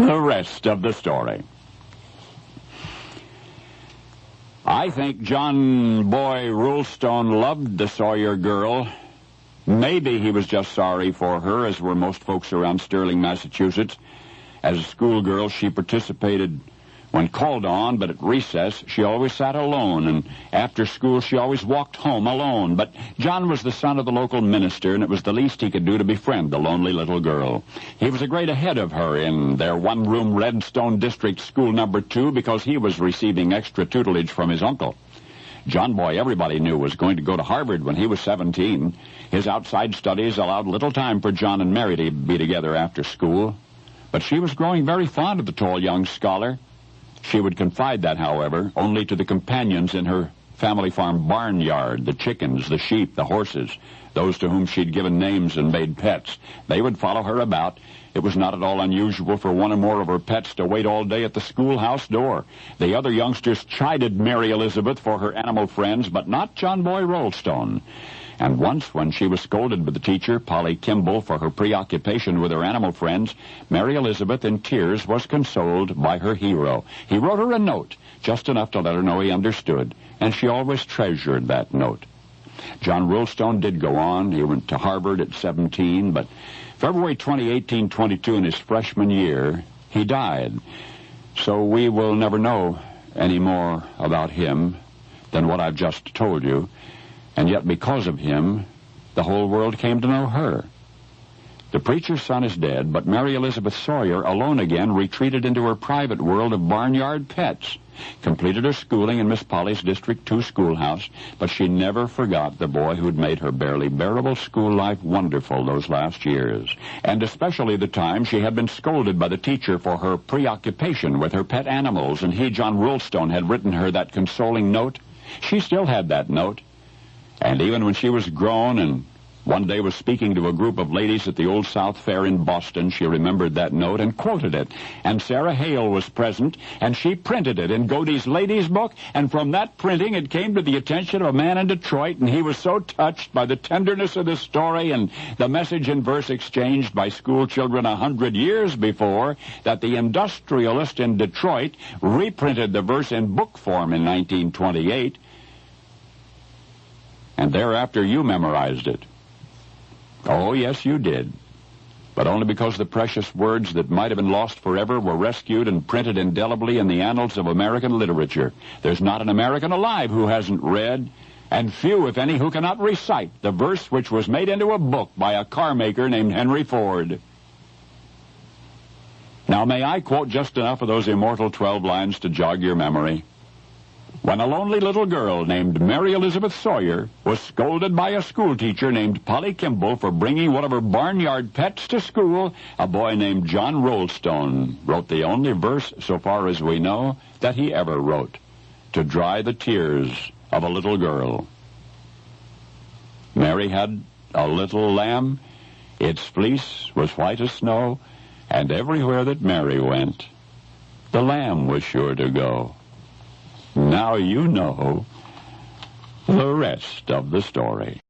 The rest of the story. I think John Boy Rulestone loved the Sawyer girl. Maybe he was just sorry for her, as were most folks around Sterling, Massachusetts. As a schoolgirl, she participated when called on, but at recess, she always sat alone, and after school, she always walked home alone. But John was the son of the local minister, and it was the least he could do to befriend the lonely little girl. He was a grade ahead of her in their one-room Redstone District School number 2 because he was receiving extra tutelage from his uncle. John Boy, everybody knew, was going to go to Harvard when he was 17. His outside studies allowed little time for John and Mary to be together after school. But she was growing very fond of the tall young scholar. She would confide that, however, only to the companions in her family farm barnyard, the chickens, the sheep, the horses, those to whom she'd given names and made pets. They would follow her about. It was not at all unusual for one or more of her pets to wait all day at the schoolhouse door. The other youngsters chided Mary Elizabeth for her animal friends, but not John Boy Rulestone. And once, when she was scolded by the teacher, Polly Kimball, for her preoccupation with her animal friends, Mary Elizabeth, in tears, was consoled by her hero. He wrote her a note, just enough to let her know he understood, and she always treasured that note. John Rulestone did go on. He went to Harvard at 17, but February 20, 1822, in his freshman year, he died. So we will never know any more about him than what I've just told you. And yet, because of him, the whole world came to know her. The preacher's son is dead, but Mary Elizabeth Sawyer, alone again, retreated into her private world of barnyard pets, completed her schooling in Miss Polly's District 2 schoolhouse, but she never forgot the boy who'd made her barely bearable school life wonderful those last years, and especially the time she had been scolded by the teacher for her preoccupation with her pet animals, and he, John Rulestone, had written her that consoling note. She still had that note. And even when she was grown and one day was speaking to a group of ladies at the Old South Fair in Boston, she remembered that note and quoted it. And Sarah Hale was present, and she printed it in Godey's Ladies' Book, and from that printing it came to the attention of a man in Detroit, and he was so touched by the tenderness of the story and the message in verse exchanged by school children 100 years before that the industrialist in Detroit reprinted the verse in book form in 1928, and thereafter you memorized it. Oh, yes, you did. But only because the precious words that might have been lost forever were rescued and printed indelibly in the annals of American literature. There's not an American alive who hasn't read, and few, if any, who cannot recite the verse which was made into a book by a car maker named Henry Ford. Now, may I quote just enough of those immortal 12 lines to jog your memory? When a lonely little girl named Mary Elizabeth Sawyer was scolded by a schoolteacher named Polly Kimball for bringing one of her barnyard pets to school, a boy named John Rulestone wrote the only verse, so far as we know, that he ever wrote, to dry the tears of a little girl. Mary had a little lamb. Its fleece was white as snow, and everywhere that Mary went, the lamb was sure to go. Now you know the rest of the story.